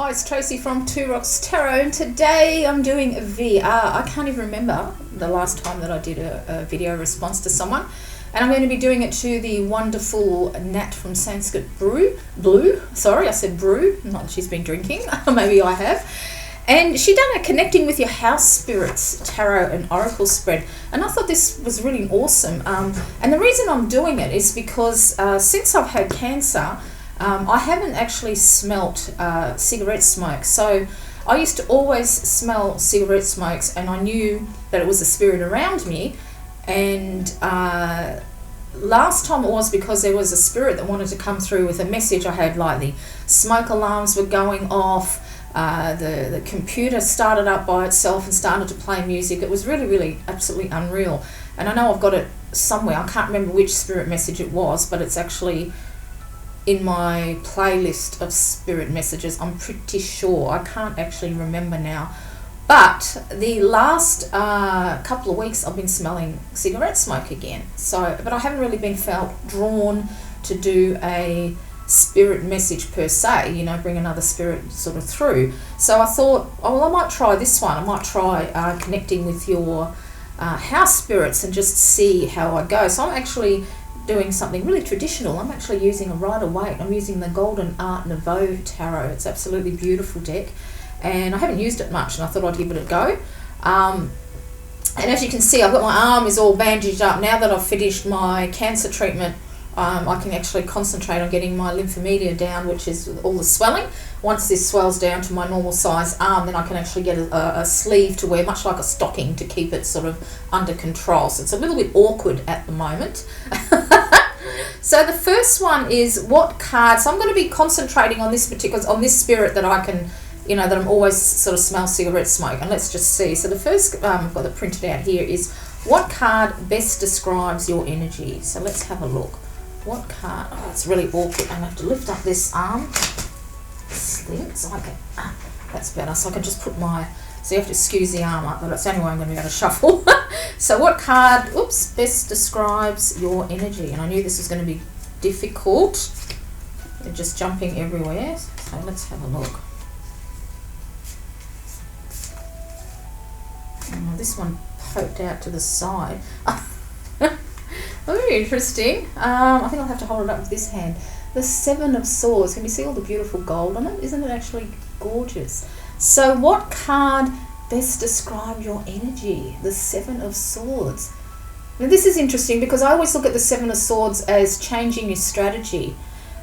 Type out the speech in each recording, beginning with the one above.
Hi, it's Tracy from Two Rocks Tarot, and today I'm doing a VR. I can't even remember the last time that I did a video response to someone, and I'm going to be doing it to the wonderful Nat from Sanskrit Blue. Sorry, I said brew, not that she's been drinking, maybe I have. And she done a Connecting with Your House Spirits Tarot and Oracle spread, and I thought this was really awesome. And the reason I'm doing it is because since I've had cancer, I haven't actually smelt cigarette smoke. So I used to always smell cigarette smokes, and I knew that it was a spirit around me. And last time it was because there was a spirit that wanted to come through with a message. I had like the smoke alarms were going off, the computer started up by itself and started to play music. It was really, really absolutely unreal. And I know I've got it somewhere. I can't remember which spirit message it was, but it's actually in my playlist of spirit messages. I'm pretty sure. I can't actually remember now. But the last couple of weeks I've been smelling cigarette smoke again. But I haven't really been felt drawn to do a spirit message per se, bring another spirit sort of through. So I thought, I might try this one. I might try connecting with your house spirits and just see how I go. So I'm actually doing something really traditional. I'm actually using a Rider-Waite. I'm using the Golden Art Nouveau Tarot. It's absolutely beautiful deck, and I haven't used it much, and I thought I'd give it a go. And as you can see, I've got my arm is all bandaged up. Now that I've finished my cancer treatment, I can actually concentrate on getting my lymphomania down, which is all the swelling. Once this swells down to my normal size arm, then I can actually get a sleeve to wear, much like a stocking, to keep it sort of under control. So it's a little bit awkward at the moment. So the first one is what card. So I'm going to be concentrating on this spirit that I can, that I'm always sort of smell cigarette smoke. And let's just see. So the first, I've got it printed out here, is what card best describes your energy. So let's have a look. What card? Oh, it's really awkward. I have to lift up this arm. Sling, so I can, that's better. So I can just put so you have to excuse the arm up, but that's the only way I'm going to be able to shuffle. So what card, best describes your energy? And I knew this was going to be difficult. They're just jumping everywhere. So let's have a look. Oh, this one poked out to the side. Very interesting. I think I'll have to hold it up with this hand. The Seven of Swords. Can you see all the beautiful gold on it? Isn't it actually gorgeous? So what card best describes your energy? The Seven of Swords. Now this is interesting because I always look at the Seven of Swords as changing your strategy.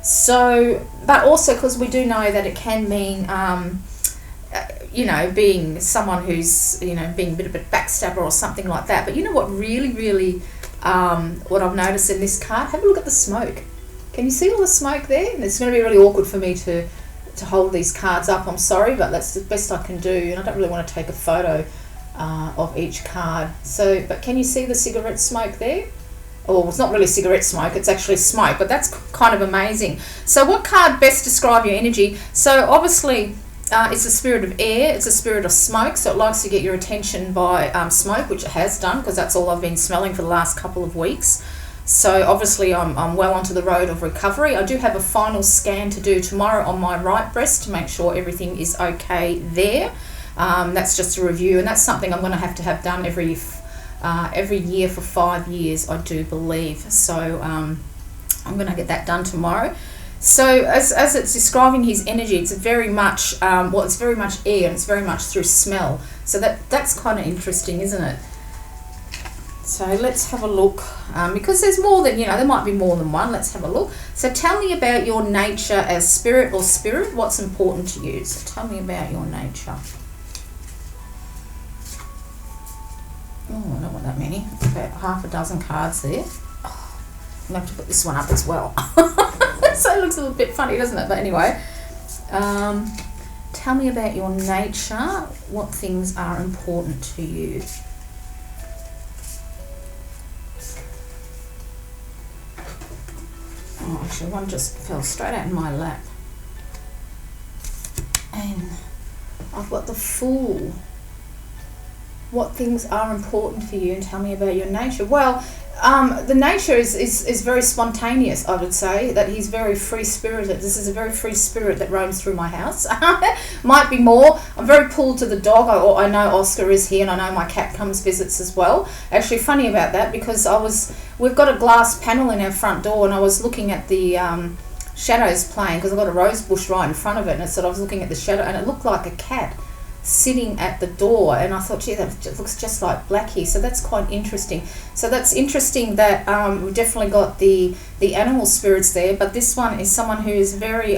So, but also because we do know that it can mean, being someone who's, being a bit of a backstabber or something like that. But you know what really, really, what I've noticed in this card? Have a look at the smoke. Can you see all the smoke there? And it's going to be really awkward for me to hold these cards up. I'm sorry, but that's the best I can do. And I don't really want to take a photo of each card. So, but can you see the cigarette smoke there? Oh, it's not really cigarette smoke, it's actually smoke, but that's kind of amazing. So what card best describe your energy? So obviously it's a spirit of air, it's a spirit of smoke, so it likes to get your attention by smoke, which it has done because that's all I've been smelling for the last couple of weeks. So obviously I'm well onto the road of recovery. I do have a final scan to do tomorrow on my right breast to make sure everything is okay there. That's just a review, and that's something I'm going to have done every year for 5 years, I do believe. So I'm going to get that done tomorrow. So as it's describing his energy, it's very much it's very much air, and it's very much through smell. So that's kind of interesting, isn't it? So let's have a look, because there's more than, there might be more than one. Let's have a look. So tell me about your nature as spirit or spirit. What's important to you? So tell me about your nature. Oh, I don't want that many. About half a dozen cards there. Oh, I'm going to have to put this one up as well. So it looks a little bit funny, doesn't it? But anyway, tell me about your nature. What things are important to you? Oh, actually, one just fell straight out in my lap. And I've got the Fool. What things are important for you, and tell me about your nature. Well, the nature is very spontaneous, I would say, that he's very free-spirited. This is a very free spirit that roams through my house. Might be more. I'm very pulled to the dog. I know Oscar is here, and I know my cat comes visits as well. Actually, funny about that, because we've got a glass panel in our front door, and I was looking at the shadows playing, because I've got a rose bush right in front of it, and so I was looking at the shadow, and it looked like a cat sitting at the door, and I thought, gee, that looks just like Blackie. So that's quite interesting. So that's interesting that we've definitely got the animal spirits there, but this one is someone who is very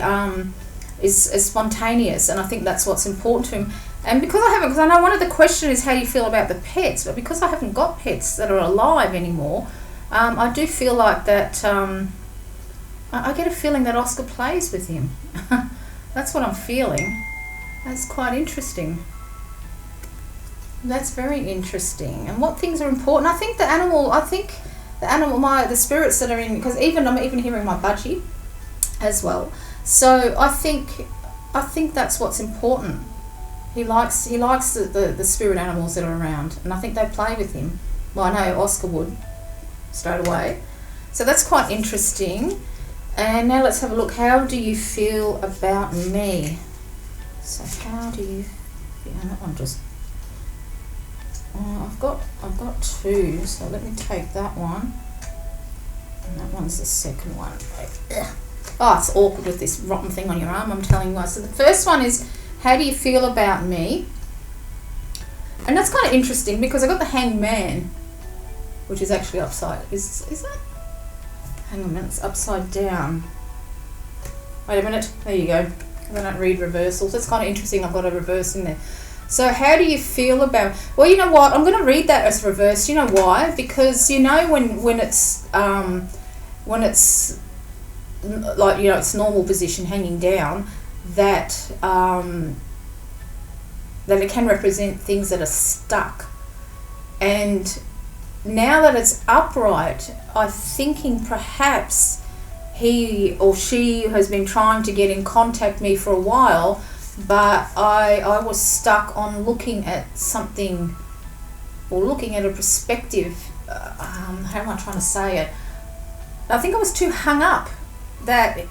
is spontaneous, and I think that's what's important to him. And because I know one of the questions is how do you feel about the pets, but because I haven't got pets that are alive anymore, I do feel like that I get a feeling that Oscar plays with him. That's what I'm feeling. That's quite interesting. That's very interesting. And what things are important? I think the animal, the spirits that are in, because I'm even hearing my budgie as well. So I think that's what's important. He likes the spirit animals that are around, and I think they play with him. Well, I know Oscar would straight away. So that's quite interesting. And now let's have a look. How do you feel about me? So how do you feel? That one just. I've got two. So let me take that one. And that one's the second one. Oh, it's awkward with this rotten thing on your arm. I'm telling you. So the first one is, how do you feel about me? And that's kind of interesting because I got the Hanged Man, which is actually upside. Is that? Hang on a minute. It's upside down. Wait a minute. There you go. I don't read reversals. It's kind of interesting. I've got a reverse in there. So how do you feel about... Well, you know what? I'm going to read that as reverse. You know why? Because, you know, when it's like, you know, it's normal position hanging down, that it can represent things that are stuck. And now that it's upright, I'm thinking perhaps he or she has been trying to get in contact with me for a while, but I was stuck on looking at something, or looking at a perspective. How am I trying to say it? I think I was too hung up that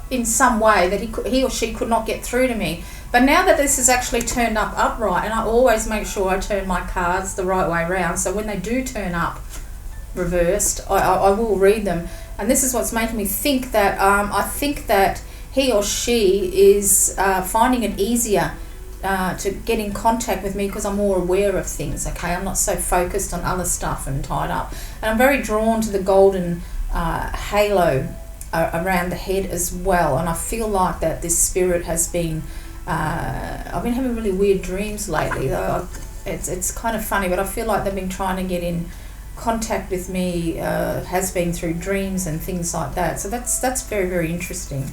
in some way that he or she could not get through to me. But now that this is actually turned up upright, and I always make sure I turn my cards the right way around, so when they do turn up reversed, I will read them. And this is what's making me think that I think that he or she is finding it easier to get in contact with me because I'm more aware of things, okay? I'm not so focused on other stuff and tied up. And I'm very drawn to the golden halo around the head as well. And I feel like that this spirit has been... I've been having really weird dreams lately. It's kind of funny, but I feel like they've been trying to get in contact with me, has been through dreams and things like that. So that's very, very interesting.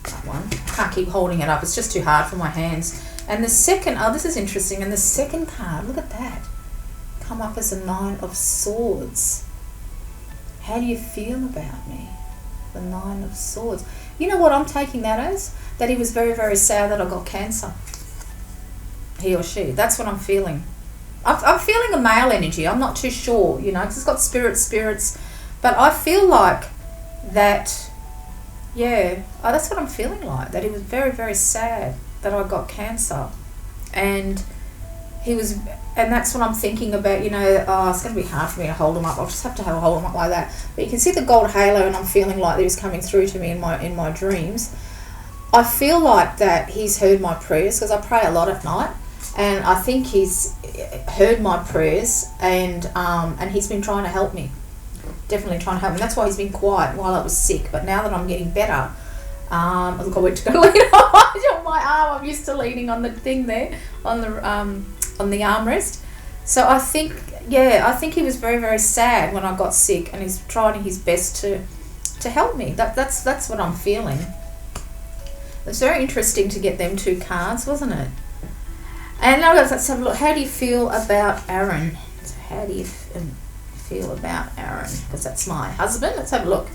That one. I can't keep holding it up. It's just too hard for my hands. And the second, this is interesting. And the second card, look at that. Come up as a 9 of Swords. How do you feel about me? The 9 of Swords. You know what I'm taking that as? That he was very, very sad that I got cancer. He or she. That's what I'm feeling. I'm feeling a male energy. I'm not too sure, you know, because it's got spirits. But I feel like that, yeah, that's what I'm feeling like. That he was very, very sad that I got cancer. And he was, and that's what I'm thinking about, you know, it's going to be hard for me to hold him up. I'll just have to hold him up like that. But you can see the gold halo, and I'm feeling like he was coming through to me in my dreams. I feel like that he's heard my prayers, because I pray a lot at night. And I think he's heard my prayers, and he's been trying to help me. Definitely trying to help me. That's why he's been quiet while I was sick. But now that I'm getting better, look, I went to go lean on my arm. I'm used to leaning on the thing there, on the armrest. So I think he was very, very sad when I got sick, and he's trying his best to help me. That's what I'm feeling. It's very interesting to get them 2 cards, wasn't it? And now let's have a look. How do you feel about Aaron? So how do you feel about Aaron? Because that's my husband. Let's have a look.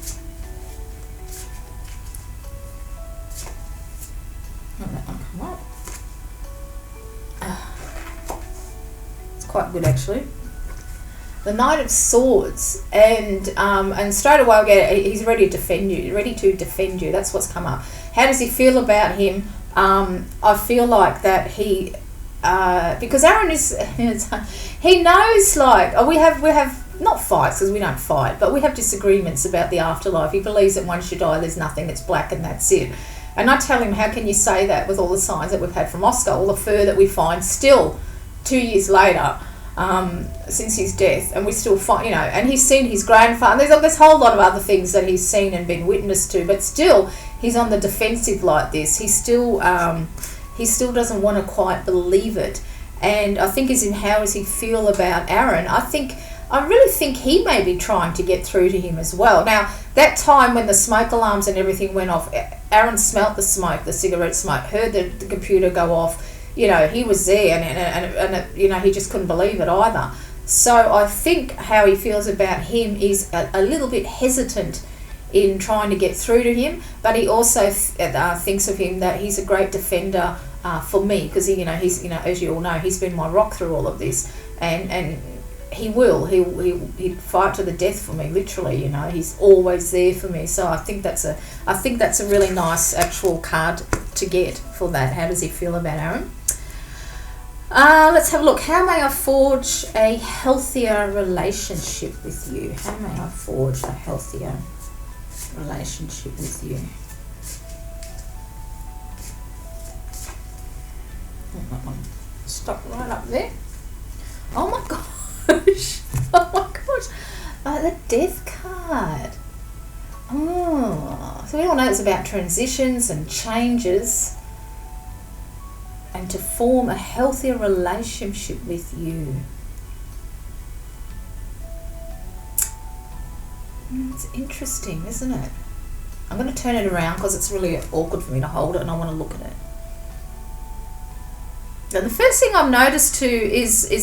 Let that one come up. It's quite good, actually. the Knight of Swords, and straight away we'll get, he's ready to defend you. That's what's come up. How does he feel about him? I feel like that he, because Aaron is, he knows, like, we have not fights, because we don't fight, but we have disagreements about the afterlife. He believes that once you die there's nothing, it's black and that's it. And I tell him, how can you say that with all the signs that we've had from Oscar, all the fur that we find still 2 years later, since his death, and we still find, and he's seen his grandfather, there's this whole lot of other things that he's seen and been witness to, but still he's on the defensive like this. He still doesn't want to quite believe it. And I think how does he feel about Aaron? I really think he may be trying to get through to him as well. Now, that time when the smoke alarms and everything went off, Aaron smelt the smoke, the cigarette smoke, heard the computer go off. He was there, and he just couldn't believe it either. So I think how he feels about him is a little bit hesitant in trying to get through to him, but he also thinks of him that he's a great defender for me, because he's as you all know, he's been my rock through all of this, and he'd fight to the death for me, literally. He's always there for me. So I think that's a really nice actual card to get for that. How does he feel about Aaron? Let's have a look. How may I forge a healthier relationship with you? How may I forge a healthier relationship with you? That one stop right up there. Oh my gosh. Oh my gosh. The death card. Oh, so we all know it's about transitions and changes, and to form a healthier relationship with you. It's interesting, isn't it? I'm going to turn it around because it's really awkward for me to hold it, and I want to look at it. And the first thing I'm noticing is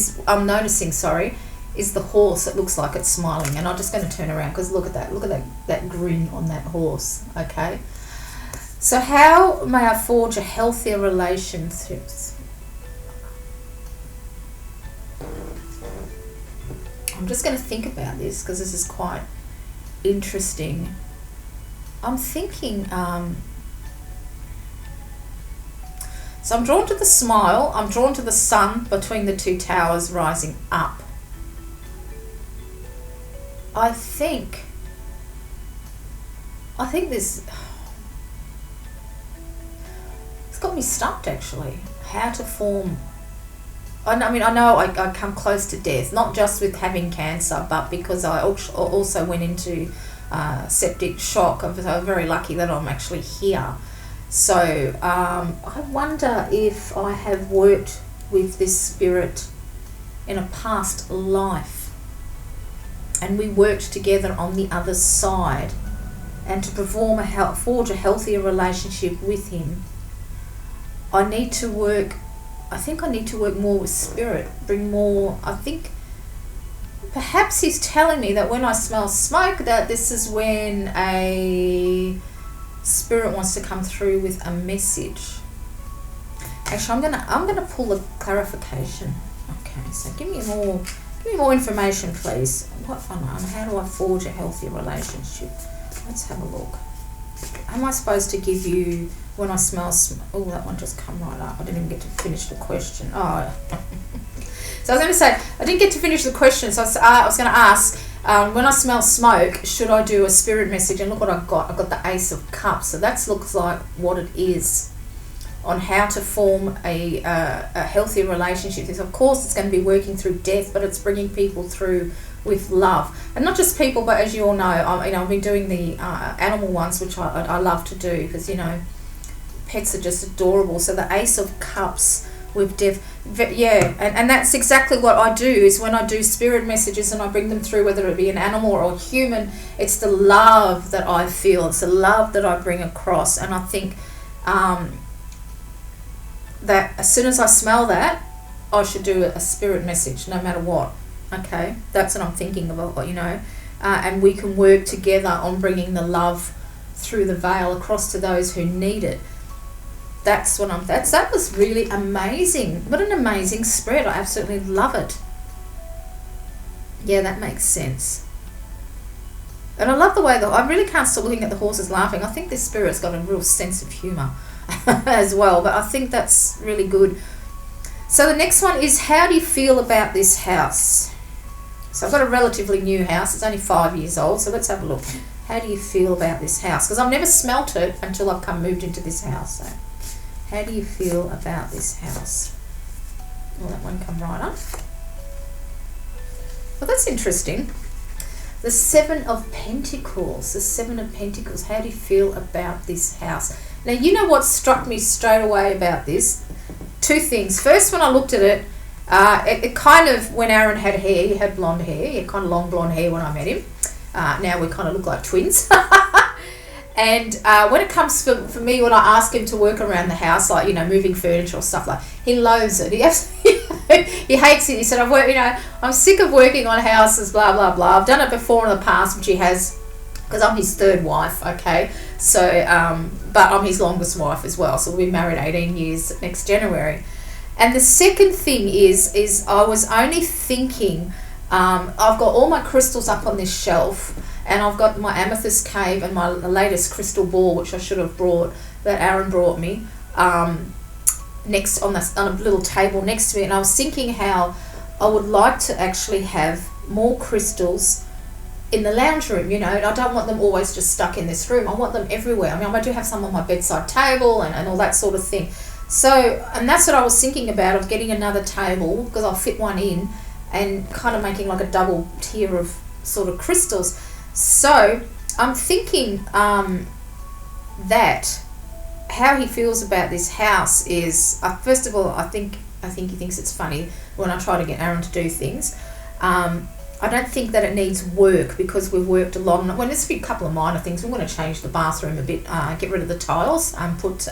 the horse. It looks like it's smiling, and I'm just going to turn around because look at that grin on that horse. Okay. So how may I forge a healthier relationship? I'm just going to think about this because this is quite interesting. I'm thinking, so I'm drawn to the smile, I'm drawn to the sun between the two towers rising up. I think this, it's got me stumped actually. How to form, I know I come close to death, not just with having cancer, but because I also went into septic shock. I was very lucky that I'm actually here. So I wonder if I have worked with this spirit in a past life, and we worked together on the other side, and to forge a healthier relationship with him, I need to work more with spirit, bring more. I think perhaps he's telling me that when I smell smoke, that this is when a spirit wants to come through with a message. Actually, I'm gonna pull a clarification. Okay, so give me more information, please. How do I forge a healthier relationship? Let's have a look. Am I supposed to give you when I smell oh, that one just come right up. I didn't even get to finish the question. Oh. So I was going to say, I didn't get to finish the question, so I was going to ask, when I smell smoke, should I do a spirit message? And look what I've got. I've got the Ace of Cups. So that looks like what it is on how to form a healthier relationship. Of course, it's going to be working through death, but it's bringing people through with love. And not just people, but as you all know, I've been doing the animal ones, which I love to do because, pets are just adorable. So the Ace of Cups with death, yeah, and that's exactly what I do. Is when I do spirit messages and I bring them through, whether it be an animal or a human, it's the love that I feel, it's the love that I bring across. And I think that as soon as I smell that, I should do a spirit message no matter what. Okay, that's what I'm thinking about, and we can work together on bringing the love through the veil across to those who need it. That's what that was really amazing. What an amazing spread. I absolutely love it. Yeah, that makes sense. And I love the way that I really can't stop looking at the horses laughing. I think this spirit's got a real sense of humour as well, but I think that's really good. So the next one is, how do you feel about this house? So I've got a relatively new house. It's only 5 years old, so let's have a look. How do you feel about this house? Because I've never smelt it until I've moved into this house. So how do you feel about this house? Well, that one come right up. Well, that's interesting. The 7 of Pentacles. The 7 of Pentacles. How do you feel about this house? Now, you know what struck me straight away about this? 2 things. First, when I looked at it, it kind of, when Aaron had hair, he had blonde hair. He had kind of long blonde hair when I met him. Now we kind of look like twins. And when it comes for me, when I ask him to work around the house, like, you know, moving furniture or stuff like, he loathes it. He hates it. He said, I'm sick of working on houses, blah, blah, blah. I've done it before in the past, which he has, because I'm his 3rd wife, okay? So, but I'm his longest wife as well. So we'll be married 18 years next January. And the second thing is I was only thinking, I've got all my crystals up on this shelf, and I've got my amethyst cave and my latest crystal ball, which I should have brought, that Aaron brought me, next on a little table next to me. And I was thinking how I would like to actually have more crystals in the lounge room, you know, and I don't want them always just stuck in this room. I want them everywhere. I mean, I do have some on my bedside table and all that sort of thing. So, and that's what I was thinking about, of getting another table, because I'll fit one in, and kind of making like a double tier of sort of crystals. So I'm thinking that how he feels about this house is, first of all, I think he thinks it's funny when I try to get Aaron to do things. I don't think that it needs work, because we've worked a lot. Well, there's a couple of minor things. We want to change the bathroom a bit, get rid of the tiles, and put.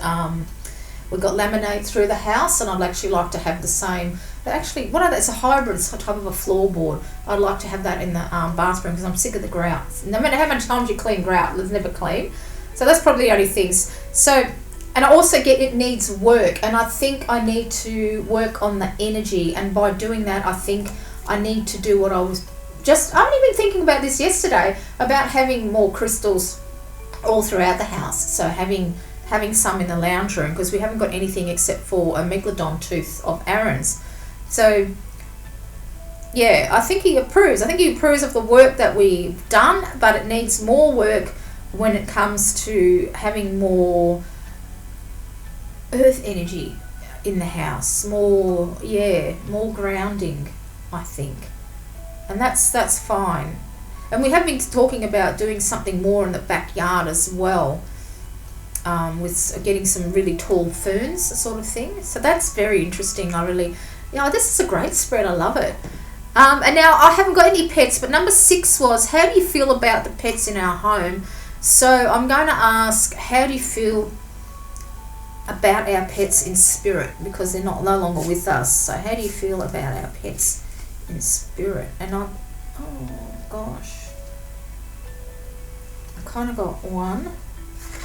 We've got laminate through the house, and I'd actually like to have the same. But actually, it's a hybrid type of a floorboard. I'd like to have that in the bathroom, because I'm sick of the grout. No matter how many times you clean grout, it's never clean. So that's probably the only things. So, and I also get it needs work, and I think I need to work on the energy. And by doing that, I think I need to do what I was just. I've only been thinking about this yesterday, about having more crystals all throughout the house. So having some in the lounge room, because we haven't got anything except for a megalodon tooth of Aaron's. So yeah, I think he approves. I think he approves of the work that we've done, but it needs more work when it comes to having more earth energy in the house. More grounding, I think. And that's fine. And we have been talking about doing something more in the backyard as well. With getting some really tall ferns sort of thing. So that's very interesting. This is a great spread. I love it. And now I haven't got any pets, but number 6 was, how do you feel about the pets in our home? So I'm going to ask, how do you feel about our pets in spirit? Because they're no longer with us. So how do you feel about our pets in spirit? And oh gosh, I kind of got 1.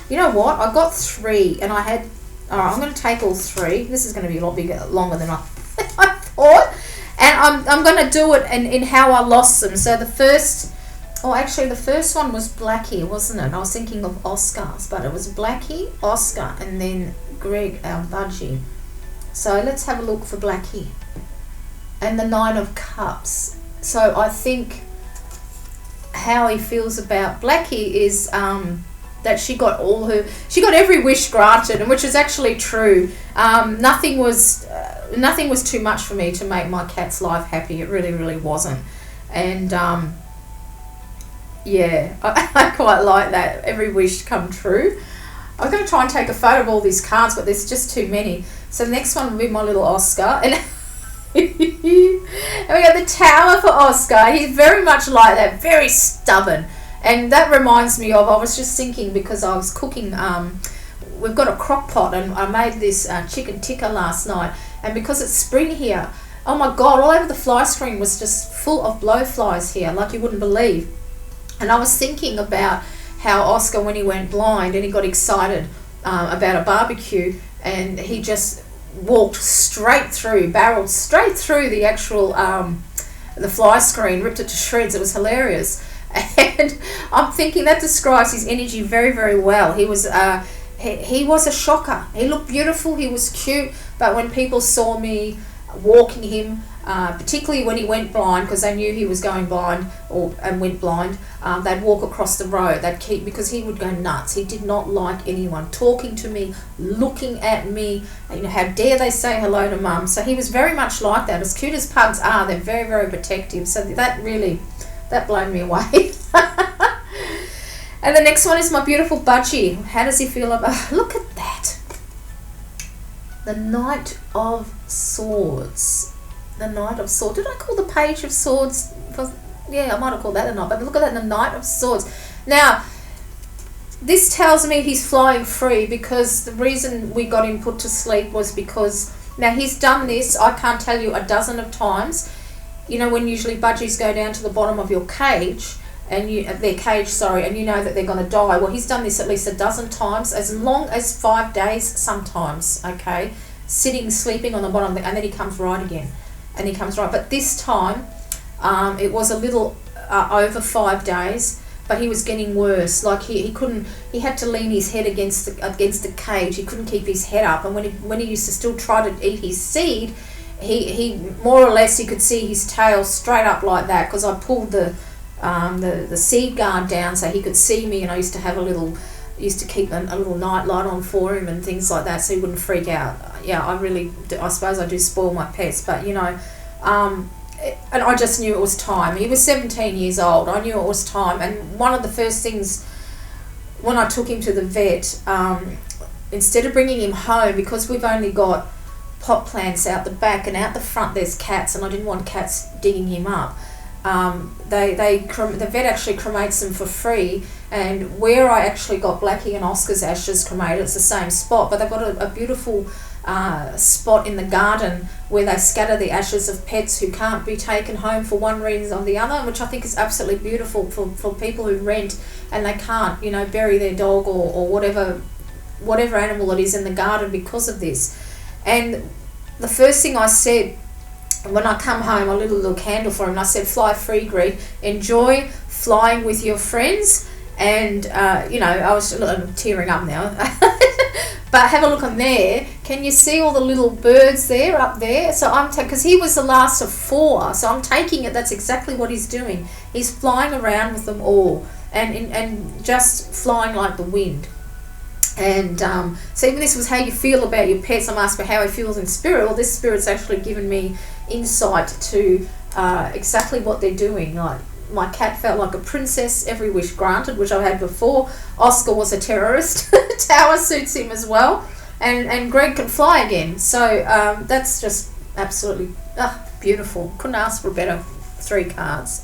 You know what? I got 3, and I had. All right, I'm going to take all 3. This is going to be a lot longer than I thought, and I'm going to do it in how I lost them. So the first one was Blackie, wasn't it? I was thinking of Oscars, but it was Blackie, Oscar, and then Greg, our budgie. So let's have a look for Blackie, and the 9 of Cups. So I think how he feels about Blackie is that she got every wish granted, and which is actually true. Nothing was too much for me to make my cat's life happy. It really, really wasn't. And I quite like that. Every wish come true. I'm going to try and take a photo of all these cards, but there's just too many. So the next one will be my little Oscar. And and we got the Tower for Oscar. He's very much like that, very stubborn. And that reminds me of, I was just thinking, because I was cooking, we've got a crock pot, and I made this chicken tikka last night, and because it's spring here, oh my God, all over the fly screen was just full of blowflies here, like you wouldn't believe. And I was thinking about how Oscar, when he went blind and he got excited about a barbecue, and he just barreled straight through the actual the fly screen, ripped it to shreds. It was hilarious. And I'm thinking that describes his energy very, very well. He was he was a shocker. He looked beautiful, he was cute, but when people saw me walking him, particularly when he went blind, because they knew he was going blind and went blind, they'd walk across the road. They'd keep, because he would go nuts. He did not like anyone talking to me, looking at me. You know, how dare they say hello to mum? So he was very much like that. As cute as pugs are, they're very, very protective. So that blown me away. And the next one is my beautiful budgie. How does he feel about? Look at that. The Knight of Swords. The Knight of Swords. Did I call the Page of Swords? Yeah, I might have called that the Knight. But look at that, the Knight of Swords. Now, this tells me he's flying free, because the reason we got him put to sleep was because, now he's done this, I can't tell you, a dozen of times. You know, when usually budgies go down to the bottom of your cage, and their cage, and you know that they're going to die. Well, he's done this at least a dozen times, as long as 5 days sometimes, okay? Sitting, sleeping on the bottom, and then he comes right again. And he comes right. But this time, it was a little over 5 days, but he was getting worse. Like he couldn't, he had to lean his head against the cage. He couldn't keep his head up. And when he used to still try to eat his seed, he more or less, you could see his tail straight up like that, because I pulled the seed guard down so he could see me, and I used to have used to keep a little night light on for him and things like that, so he wouldn't freak out. Yeah, I suppose I do spoil my pets, but you know, and I just knew it was time. He was 17 years old. I knew it was time. And one of the first things when I took him to the vet, instead of bringing him home, because we've only got pot plants out the back, and out the front there's cats, and I didn't want cats digging him up. The vet actually cremates them for free, and where I actually got Blackie and Oscar's ashes cremated, it's the same spot, but they've got a beautiful spot in the garden where they scatter the ashes of pets who can't be taken home for one reason or the other, which I think is absolutely beautiful for people who rent and they can't, you know, bury their dog or whatever animal it is in the garden because of this. And the first thing I said when I come home, I lit a little candle for him, and I said, fly free, Greg, enjoy flying with your friends. And you know, I'm tearing up now. But have a look on there. Can you see all the little birds there, up there? So I'm because he was the last of 4, so I'm taking it that's exactly what he's doing. He's flying around with them all, and just flying like the wind. And so even this was how you feel about your pets. I'm asking how he feels in spirit. Well, this spirit's actually given me insight to exactly what they're doing. Like, my cat felt like a princess, every wish granted, which I've had before. Oscar was a terrorist. Tower suits him as well. And Greg can fly again. So that's just absolutely beautiful. Couldn't ask for a better 3 cards.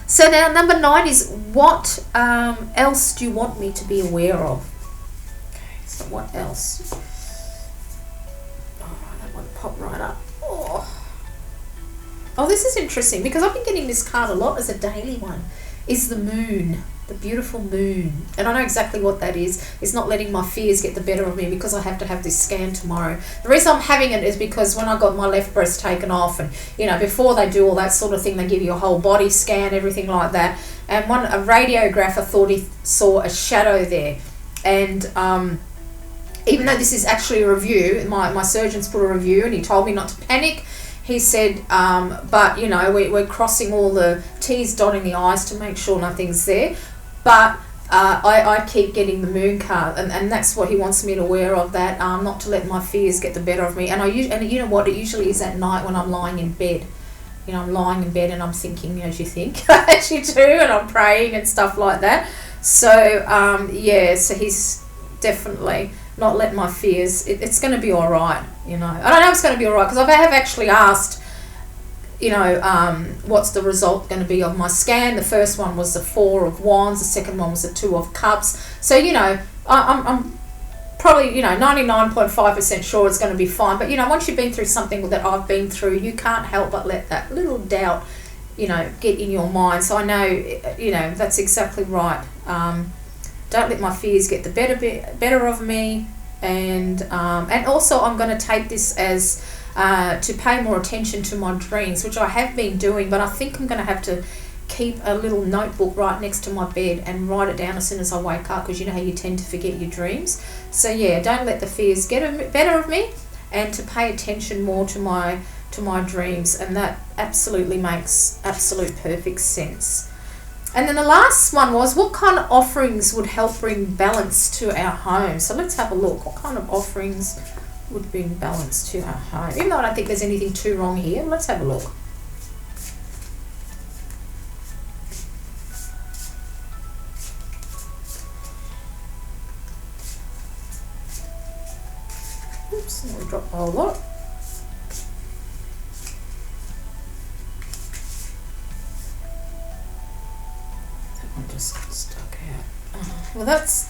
So now number 9 is, what else do you want me to be aware of? Okay, so what else? Oh, that one popped right up. Oh, this is interesting, because I've been getting this card a lot as a daily one, is the moon, the beautiful moon. And I know exactly what that is. It's not letting my fears get the better of me, because I have to have this scan tomorrow. The reason I'm having it is because when I got my left breast taken off, and you know, before they do all that sort of thing, they give you a whole body scan, everything like that. And a radiographer thought he saw a shadow there. And even though this is actually a review, my surgeon's put a review, and he told me not to panic. He said, but you know, we're crossing all the T's, dotting the I's to make sure nothing's there. But I keep getting the moon card, and that's what he wants me to aware of, that not to let my fears get the better of me. And you know what, it usually is at night when I'm lying in bed. You know, I'm lying in bed and I'm thinking as you think, as you do, and I'm praying and stuff like that. So yeah, so he's definitely not let my fears. It's going to be all right. You know, I don't know if it's going to be all right, because I have actually asked, you know, what's the result going to be of my scan. The first one was the 4 of Wands, the second one was the 2 of Cups. So, you know, I'm probably, you know, 99.5% sure it's going to be fine. But, you know, once you've been through something that I've been through, you can't help but let that little doubt, you know, get in your mind. So I know, you know, that's exactly right. Don't let my fears get the better of me. And also I'm going to take this as to pay more attention to my dreams, which I have been doing, but I think I'm going to have to keep a little notebook right next to my bed and write it down as soon as I wake up, because you know how you tend to forget your dreams. So yeah, don't let the fears get better of me, and to pay attention more to my dreams, and that absolutely makes absolute perfect sense. And then the last one was, what kind of offerings would help bring balance to our home? So let's have a look. What kind of offerings would bring balance to our home? Even though I don't think there's anything too wrong here, let's have a look. Oops, let me drop a whole lot. I'm just stuck out. Well, that's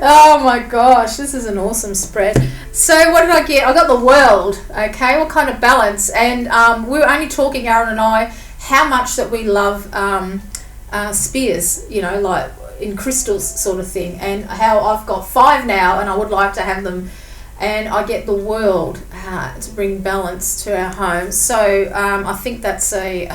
oh my gosh, this is an awesome spread. So what did I get? I got the world. Okay, what kind of balance? And we were only talking, Aaron and I, how much that we love spears, you know, like in crystals sort of thing, and how I've got 5 now and I would like to have them, and I get the world to bring balance to our home. So I think that's a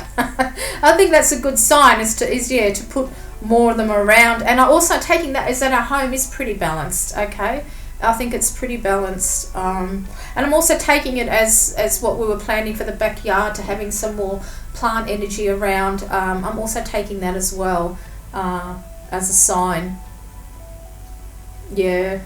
I think that's a good sign, is to put more of them around. And I also taking that is that our home is pretty balanced. Okay, I think it's pretty balanced, and I'm also taking it as what we were planning for the backyard, to having some more plant energy around. I'm also taking that as well as a sign. Yeah,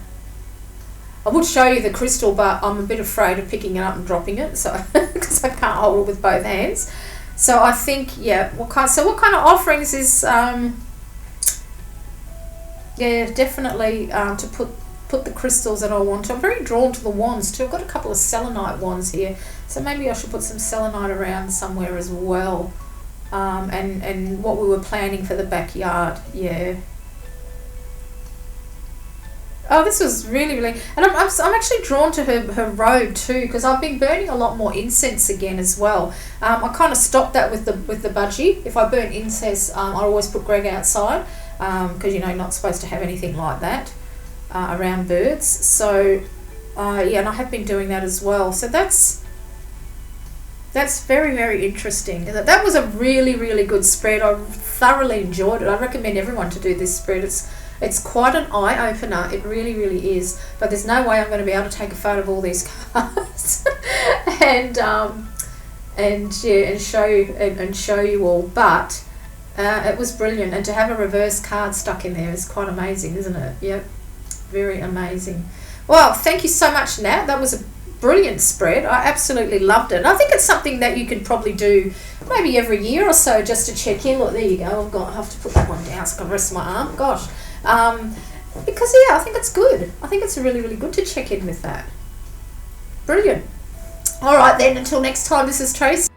I would show you the crystal, but I'm a bit afraid of picking it up and dropping it, so because I can't hold it with both hands. So I think, yeah, what kind of offerings is yeah, definitely to put the crystals that I want. I'm very drawn to the wands too. I've got a couple of selenite wands here, so maybe I should put some selenite around somewhere as well. And what we were planning for the backyard, yeah. Oh, this was really, really, and I'm actually drawn to her robe too, because I've been burning a lot more incense again as well. I kind of stopped that with the budgie. If I burn incense, I always put Greg outside, because you know you're not supposed to have anything like that around birds. So yeah, and I have been doing that as well. So that's very, very interesting. That was a really, really good spread. I thoroughly enjoyed it. I recommend everyone to do this spread. It's quite an eye opener. It really, really is. But there's no way I'm going to be able to take a photo of all these cards and show you all. But it was brilliant, and to have a reverse card stuck in there is quite amazing, isn't it? Yep, very amazing. Well, thank you so much, Nat. That was a brilliant spread. I absolutely loved it. And I think it's something that you could probably do maybe every year or so, just to check in. Look, there you go. I have to put that one down so I can rest my arm. Gosh. Because yeah, I think it's good. I think it's really, really good to check in with that. Brilliant. All right then, until next time, this is Tracy.